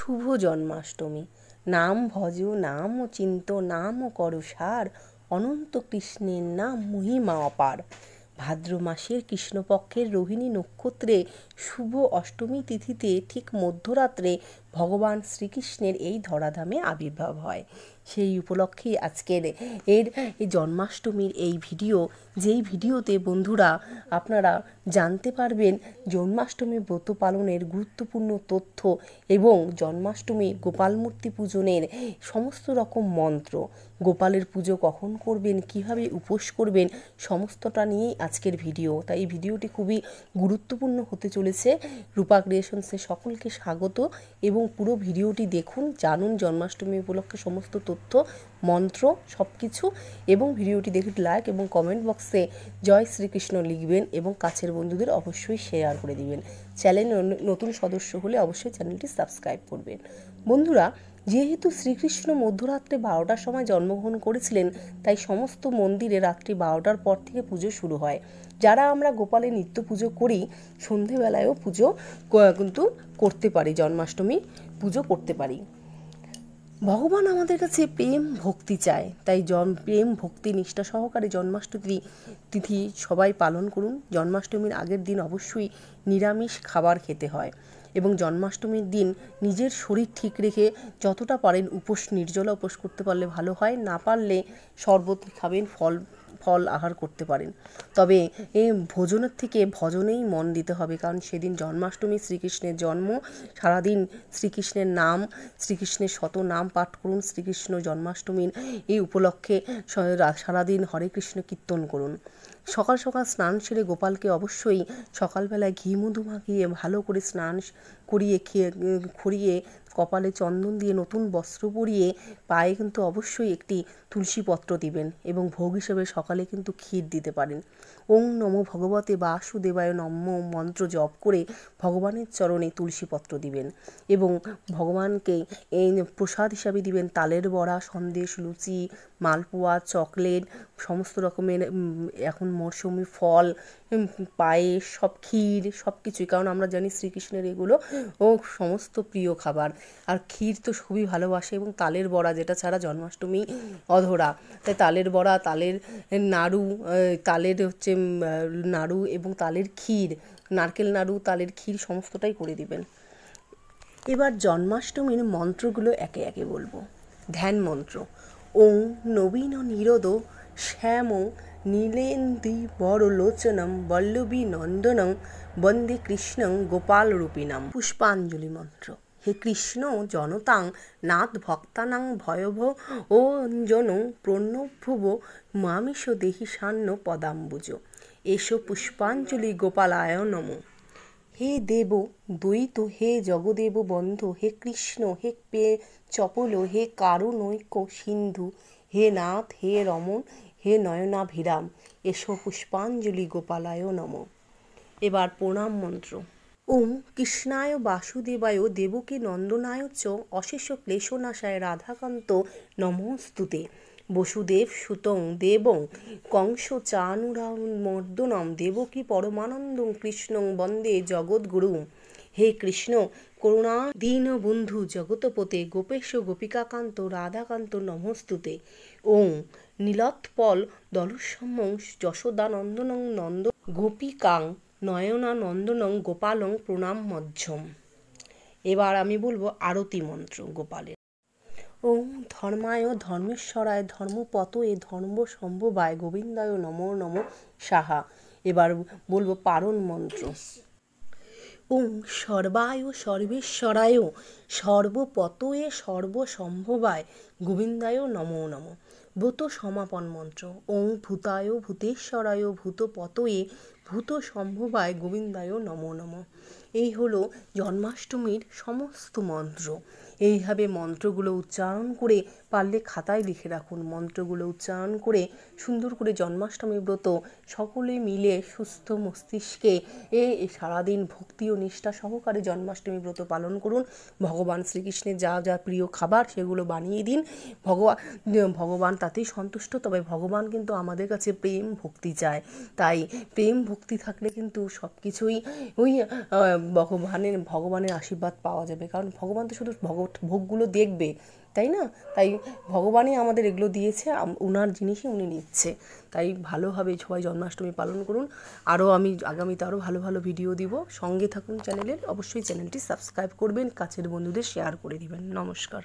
শুভ জন্মাষ্টমী। নাম ভজ নাম চিন্ত নাম কর সার, অনন্ত কৃষ্ণের নাম মহিমা অপার। ভাদ্র মাসের কৃষ্ণপক্ষের রোহিণী নক্ষত্রে শুভ অষ্টমী তিথিতে ঠিক মধ্যরাত্রে ভগবান শ্রীকৃষ্ণের এই ধরাধামে আবির্ভাব হয়। সেই উপলক্ষেই আজকের এই জন্মাষ্টমীর এই ভিডিও, যেই ভিডিওতে বন্ধুরা আপনারা জানতে পারবেন জন্মাষ্টমী ব্রত পালনের গুরুত্বপূর্ণ তথ্য এবং জন্মাষ্টমী গোপাল মূর্তি পূজনের সমস্ত রকম মন্ত্র, গোপালের পুজো কখন করবেন, কিভাবে উপোস করবেন, সমস্তটা নিয়েই আজকের ভিডিও। তাই এই ভিডিওটি খুবই গুরুত্বপূর্ণ হতে চলেছে। রূপা ক্রিয়েশনসে সকলকে স্বাগত এবং পুরো ভিডিওটি দেখুন, জানুন জন্মাষ্টমী উপলক্ষে সমস্ত তথ্য, মন্ত্র সব কিছু। এবং ভিডিওটি দেখে লাইক এবং কমেন্ট বক্সে জয় শ্রীকৃষ্ণ লিখবেন এবং কাছের বন্ধুদের অবশ্যই শেয়ার করে দিবেন। চ্যানেল নতুন সদস্য হলে অবশ্যই চ্যানেলটি সাবস্ক্রাইব করবেন। বন্ধুরা, যেহেতু শ্রীকৃষ্ণ মধ্যরাত্রে 12টার সময় জন্মগ্রহণ করেছিলেন, তাই সমস্ত মন্দিরে রাত্রি 12টার পর থেকে পুজো শুরু হয়। যারা আমরা গোপালের নিত্য পুজো করি, সন্ধেবেলায়ও পুজো কিন্তু করতে পারি, জন্মাষ্টমী পুজো করতে পারি। ভগবান আমাদের কাছে প্রেম ভক্তি চায়, তাই প্রেম ভক্তি নিষ্ঠা সহকারে জন্মাষ্টমী তিথি সবাই পালন করুন। জন্মাষ্টমীর আগের দিন অবশ্যই নিরামিষ খাবার খেতে হয় এবং জন্মাষ্টমীর দিন নিজের শরীর ঠিক রেখে যতটা পারেন উপোস, নির্জলা উপোস করতে পারলে ভালো হয়, না পারলে শরবত খাবেন, ফল আহার করতে পারেন। তবে এই ভোজনের থেকে ভজনেই মন দিতে হবে, কারণ সেদিন জন্মাষ্টমী, শ্রীকৃষ্ণের জন্ম। সারাদিন শ্রীকৃষ্ণের নাম, শ্রীকৃষ্ণের শত নাম পাঠ করুন। শ্রীকৃষ্ণ জন্মাষ্টমীর এই উপলক্ষে সারাদিন হরে কৃষ্ণ কীর্তন করুন। সকাল সকাল স্নান সেরে গোপালকে অবশ্যই সকালবেলায় ঘি মধু মাখিয়ে ভালো করে স্নান করিয়ে খড়িয়ে কপালে চন্দন দিয়ে নতুন বস্ত্র পরিয়ে পায়ে কিন্তু অবশ্যই একটি তুলসী পত্র দিবেন এবং ভোগ হিসেবে সকালে কিন্তু ক্ষীর দিতে পারেন। ওং নমো ভগবতে বাসুদেবায় নমঃ মন্ত্র জপ করে ভগবানের চরণে তুলসী পত্র দিবেন এবং ভগবানকে এই প্রসাদ হিসাবে দিবেন তালের বড়া, সন্দেশ, লুচি, মালপোয়া, চকলেট, সমস্ত রকমের এখন মরশুমি ফল, পায়েস, সব ক্ষীর, সব কিছুই। কারণ আমরা জানি শ্রীকৃষ্ণের এগুলো সমস্ত প্রিয় খাবার। আর ক্ষীর তো খুবই ভালোবাসে এবং তালের বড়া, যেটা ছাড়া জন্মাষ্টমী অধরা। তাই তালের বড়া, তালের নাড়ু, তালের নাড়ু এবং তালের ক্ষীর, নারকেল নাড়ু, তালের ক্ষীর সমস্তটাই করে দিবেন। এবার জন্মাষ্টমীর মন্ত্রগুলো একে একে বলবো। ধ্যান মন্ত্র: ওং নবীন নিরোদ শ্যাম নীলেন্দি বরলোচনম বল্লভী নন্দনং বন্দে কৃষ্ণং গোপাল রূপিণাম। পুষ্পাঞ্জলি মন্ত্র: হে কৃষ্ণ জনতাং নাথ ভক্তানাং ভয়ভ ও জন প্রণভ্যুব মামিষ দেহি সান্ন পদাম্বুজ। এসো পুষ্পাঞ্জলি গোপালায় নমঃ। হে দেব দ্বৈত, হে জগদেব বন্ধ, হে কৃষ্ণ, হে চপল, হে কারুণৈক সিন্ধু, হে নাথ, হে রমণ, হে নয়নাভিরাম। এসো পুষ্পাঞ্জলি গোপালায় নমঃ। এবার প্রণাম মন্ত্র: ওম কৃষ্ণায় বাসুদেবায় দেবকী নন্দনায় চ অশেষ ক্লেশনাশায় রাধাকান্ত নমস্তুতে। বসুদেব সুতং দেবং কংস চানুরামর্দনম দেবকী পরমানন্দং কৃষ্ণং বন্দে জগদ্গুরুম। হে কৃষ্ণ করুণা দীন বন্ধু জগতপতে গোপেশ গোপিকাকান্ত রাধাকান্ত নমস্তুতে। ওং নীলোৎপল দলসমং যশোদানন্দনং নন্দ গোপিকাং নয়নানন্দনং গোপালং প্রণাম মধ্যম। এবার আমি বলবো আরতি মন্ত্র গোপালের: ওং ধর্মায় ধর্মেশ্বরায় ধর্মপতয়ে ধর্ম সম্ভবায় গোবিন্দায় নমো নমঃ সাহা। এবার বলবো পারণ মন্ত্র: ওং সর্বায় সর্বেশ্বরায় সর্বপতয়ে সর্বসম্ভবায় গোবিন্দায় নমো নমঃ। ব্রত সমাপন মন্ত্র: ওং ভূতায় ভূতেশ্বরায় ভূতপতয়ে ভূত সম্ভবায় গোবিন্দায় নমো নমঃ। এই হলো জন্মাষ্টমীর সমস্ত মন্ত্র। এইভাবে মন্ত্রগুলো উচ্চারণ করে, পারলে খাতায় লিখে রাখুন, মন্ত্রগুলো উচ্চারণ করে সুন্দর করে জন্মাষ্টমী ব্রত সকলে মিলে সুস্থ মস্তিষ্কে সারাদিন ভক্তি ও নিষ্ঠা সহকারে জন্মাষ্টমী ব্রত পালন করুন। ভগবান শ্রীকৃষ্ণের যা যা প্রিয় খাবার সেগুলো বানিয়ে দিন, ভগবান তাতেই সন্তুষ্ট। তবে ভগবান কিন্তু আমাদের কাছে প্রেম ভক্তি চায়, তাই প্রেম ভক্তি থাকলে কিন্তু সব কিছুই ভগবানের আশীর্বাদ পাওয়া যাবে। কারণ ভগবান তো শুধু ভোগগুলো দেখবে, তাই না? তাই ভগবানই আমাদের এগুলো দিয়েছে, ওনার জিনিসই উনি নিচ্ছে। তাই ভালোভাবে সবাই জন্মাষ্টমী পালন করুন। আমি আগামীতে আরও ভালো ভালো ভিডিও দিব, সঙ্গে থাকুন চ্যানেলের। অবশ্যই চ্যানেলটি সাবস্ক্রাইব করবেন, কাছের বন্ধুদের শেয়ার করে দিবেন। নমস্কার।